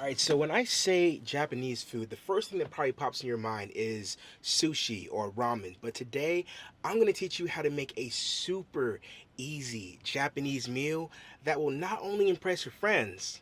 All right, so when I say Japanese food, the first thing that probably pops in your mind is sushi or ramen. But today, I'm going to teach you how to make a super easy Japanese meal that will not only impress your friends,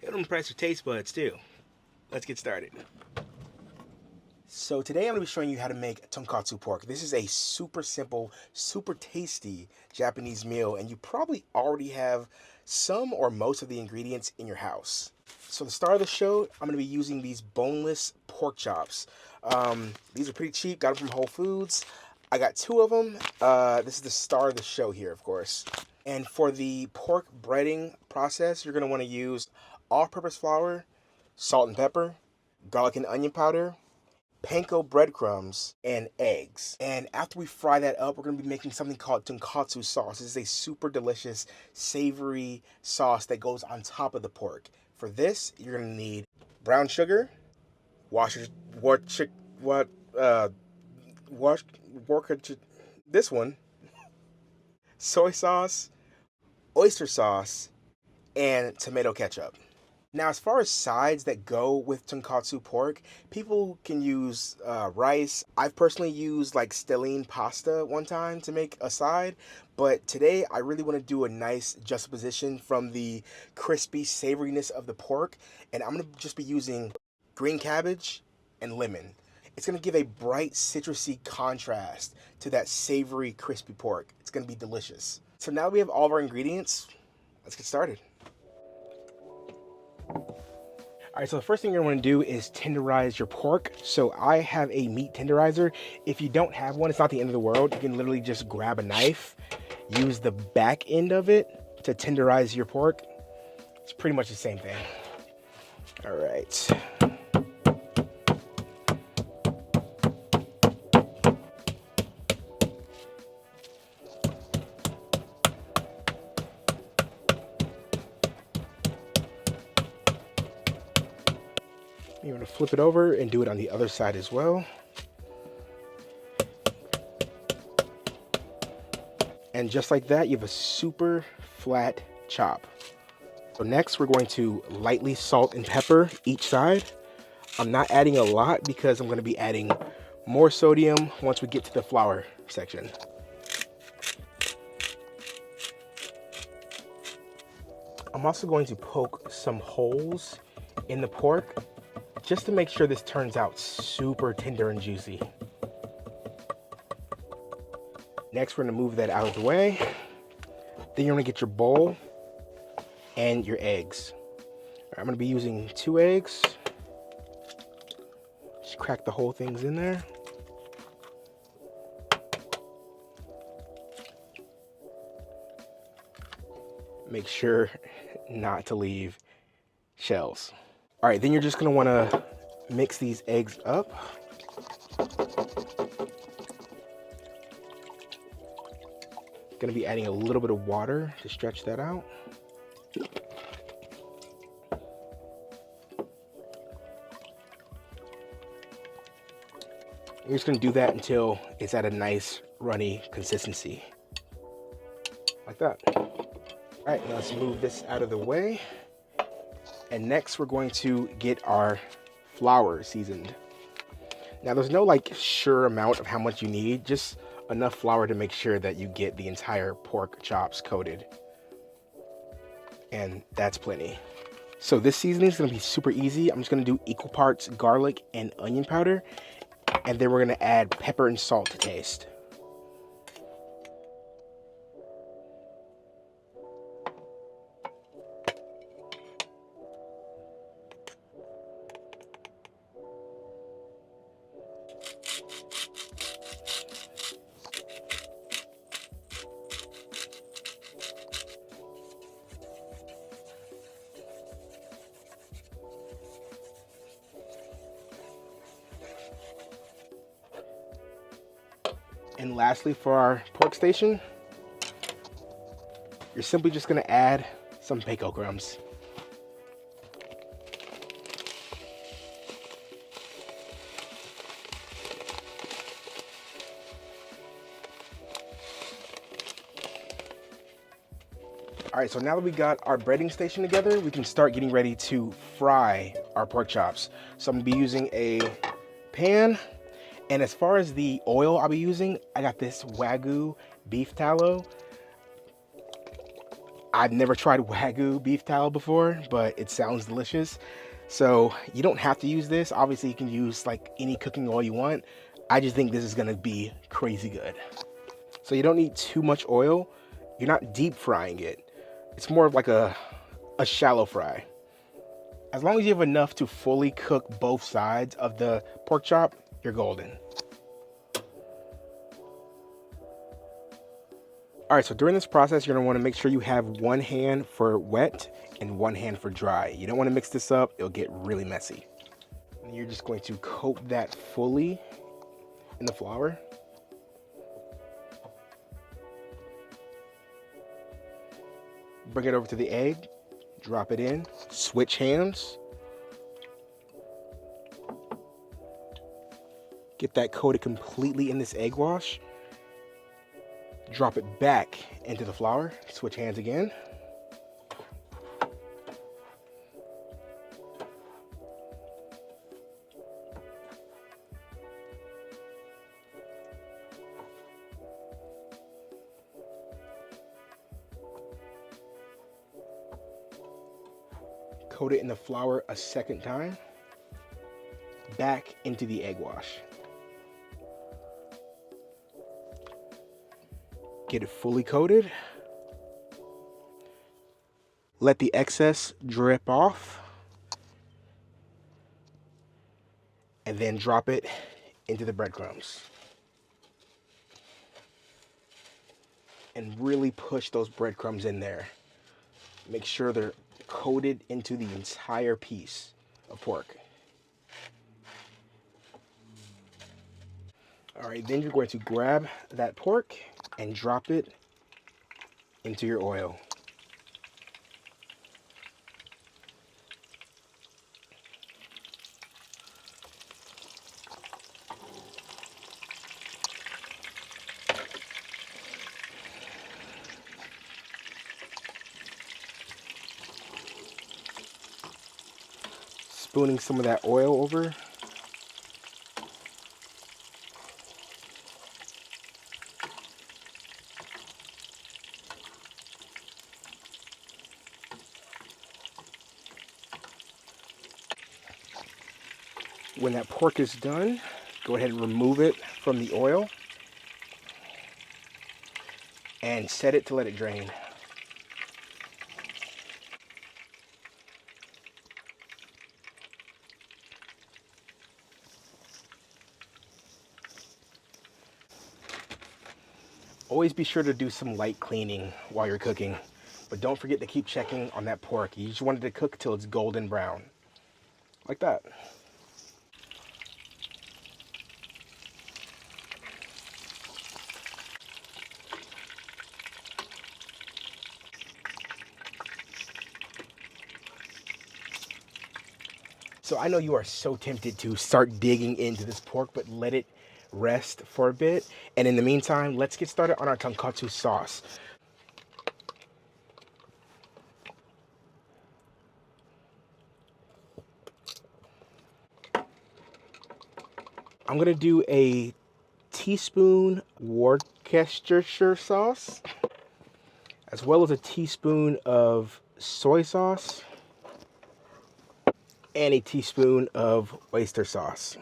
it'll impress your taste buds too. Let's get started. So today I'm going to be showing you how to make tonkatsu pork. This is a super simple, super tasty Japanese meal, and you probably already have some or most of the ingredients in your house. So to start the show, I'm going to be using these boneless pork chops. These are pretty cheap, got them from Whole Foods. I got two of them. This is the star of the show here, of course. And for the pork breading process, you're going to want to use all-purpose flour, salt and pepper, garlic and onion powder, panko breadcrumbs, and eggs. And after we fry that up, we're going to be making something called tonkatsu sauce. This is a super delicious, savory sauce that goes on top of the pork. For this, you're going to need brown sugar, wash, what, wash, work, this one, soy sauce, oyster sauce, and tomato ketchup. Now, as far as sides that go with tonkatsu pork, people can use rice. I've personally used like stelline pasta one time to make a side, but today I really want to do a nice juxtaposition from the crispy savoriness of the pork, and I'm going to just be using green cabbage and lemon. It's going to give a bright citrusy contrast to that savory crispy pork. It's going to be delicious. So now we have all of our ingredients. Let's get started. All right, so the first thing you're going to want to do is tenderize your pork. So I have a meat tenderizer. If you don't have one, it's not the end of the world. You can literally just grab a knife, use the back end of it to tenderize your pork. It's pretty much the same thing. All right. You're going to flip it over and do it on the other side as well. And just like that, you have a super flat chop. So next, we're going to lightly salt and pepper each side. I'm not adding a lot because I'm going to be adding more sodium once we get to the flour section. I'm also going to poke some holes in the pork just to make sure this turns out super tender and juicy. Next, we're going to move that out of the way. Then you're going to get your bowl and your eggs. I'm going to be using 2 eggs. Just crack the whole things in there. Make sure not to leave shells. All right, then you're just going to want to mix these eggs up. Going to be adding a little bit of water to stretch that out. You're just going to do that until it's at a nice runny consistency. Like that. All right, now let's move this out of the way. And next we're going to get our flour seasoned. Now there's no like sure amount of how much you need, just enough flour to make sure that you get the entire pork chops coated. And that's plenty. So this seasoning is going to be super easy. I'm just going to do equal parts garlic and onion powder. And then we're going to add pepper and salt to taste. And lastly, for our pork station, you're simply just going to add some panko crumbs. All right, so now that we got our breading station together, we can start getting ready to fry our pork chops. So I'm gonna be using a pan, and as far as the oil I'll be using, I got this Wagyu beef tallow. I've never tried Wagyu beef tallow before, but it sounds delicious. So you don't have to use this. Obviously you can use like any cooking oil you want. I just think this is gonna be crazy good. So you don't need too much oil. You're not deep frying it. It's more of like a shallow fry. As long as you have enough to fully cook both sides of the pork chop, you're golden. All right, so during this process, you're gonna wanna make sure you have one hand for wet and one hand for dry. You don't wanna mix this up, it'll get really messy. And you're just going to coat that fully in the flour. Bring it over to the egg, drop it in, switch hands. Get that coated completely in this egg wash. Drop it back into the flour, switch hands again. Coat it in the flour a second time. Back into the egg wash. Get it fully coated. Let the excess drip off. And then drop it into the breadcrumbs. And really push those breadcrumbs in there. Make sure they're coated into the entire piece of pork. All right, then you're going to grab that pork and drop it into your oil. Spooning some of that oil over. When that pork is done, go ahead and remove it from the oil and set it to let it drain. Always be sure to do some light cleaning while you're cooking, but don't forget to keep checking on that pork. You just want it to cook till it's golden brown, like that. So I know you are so tempted to start digging into this pork, but let it rest for a bit. And in the meantime, let's get started on our Tonkatsu sauce. I'm gonna do a teaspoon Worcestershire sauce, as well as a teaspoon of soy sauce, and a teaspoon of oyster sauce.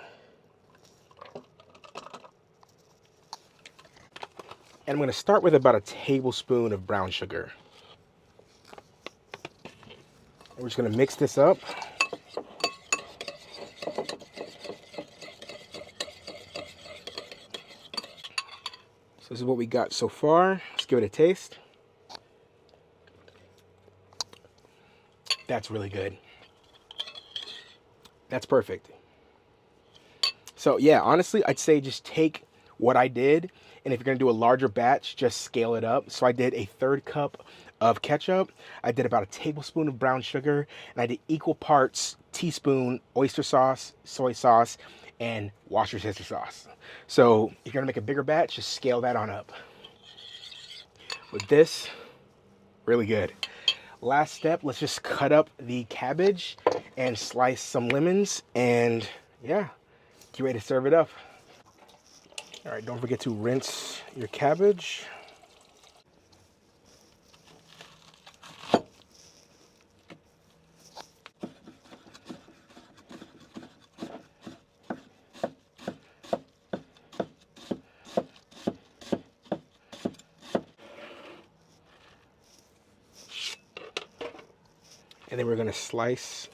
And I'm going to start with about a tablespoon of brown sugar. We're just going to mix this up. So this is what we got so far. Let's give it a taste. That's really good. That's perfect. So yeah, honestly, I'd say just take what I did, and if you're gonna do a larger batch, just scale it up. So I did a 1/3 cup of ketchup, I did about a tablespoon of brown sugar, and I did equal parts teaspoon oyster sauce, soy sauce, and Worcestershire sauce. So if you're gonna make a bigger batch, just scale that on up. With this, Really good. Last step, let's just cut up the cabbage and slice some lemons, and yeah, get ready to serve it up. All right, don't forget to rinse your cabbage. And then we're gonna slice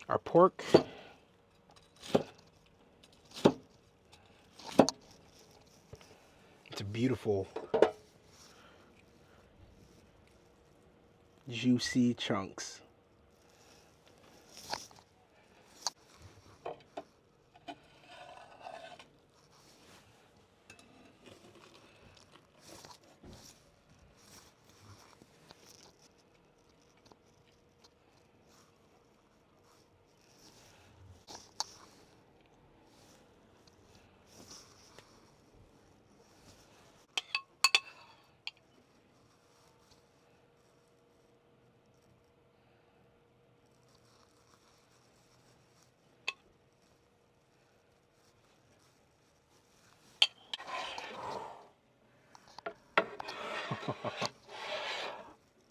our pork. It's a beautiful, juicy chunks.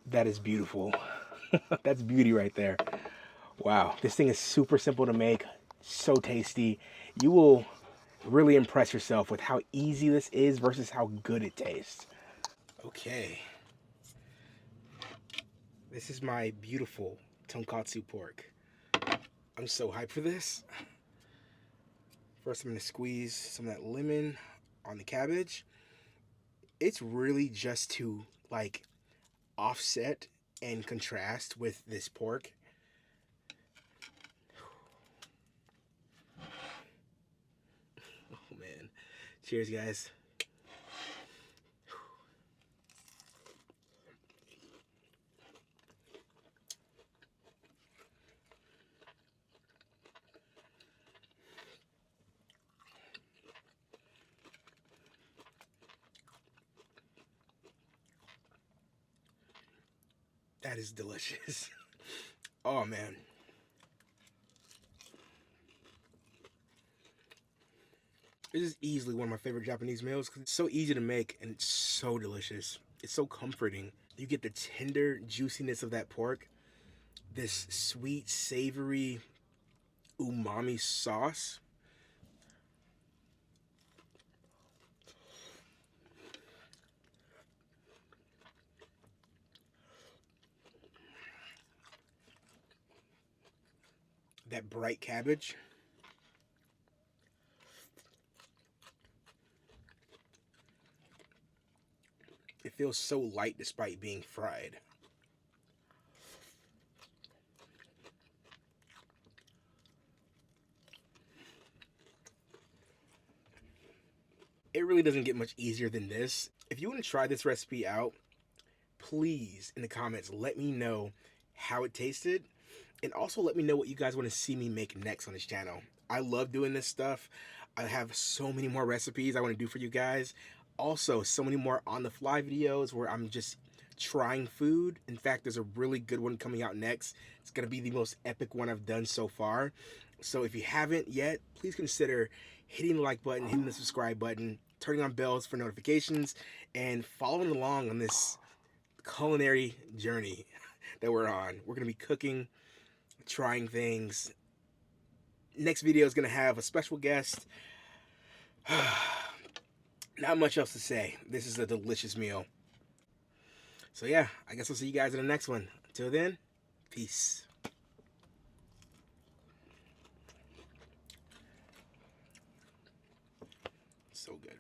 That is beautiful. That's beauty right there. Wow, this thing is super simple to make, so tasty. You will really impress yourself with how easy this is versus how good it tastes. Okay, this is my beautiful tonkatsu pork. I'm so hyped for this. First, I'm gonna squeeze some of that lemon on the cabbage. It's really just to like offset and contrast with this pork. Oh man. Cheers, guys. That is delicious. Oh man. This is easily one of my favorite Japanese meals because it's so easy to make and it's so delicious. It's so comforting. You get the tender juiciness of that pork, this sweet, savory, umami sauce. That bright cabbage. It feels so light despite being fried. It really doesn't get much easier than this. If you want to try this recipe out, please in the comments let me know how it tasted, and also let me know what you guys want to see me make next on this channel. I love doing this stuff. I have so many more recipes I want to do for you guys. Also, so many more on the fly videos where I'm just trying food. In fact, there's a really good one coming out next. It's going to be the most epic one I've done so far. So if you haven't yet, please consider hitting the like button, hitting the subscribe button, turning on bells for notifications, and following along on this culinary journey that we're on. We're going to be cooking, trying things. Next video is going to have a special guest. Not much else to say. This is a delicious meal. So yeah, I guess I'll see you guys in the next one. Until then, peace. So good.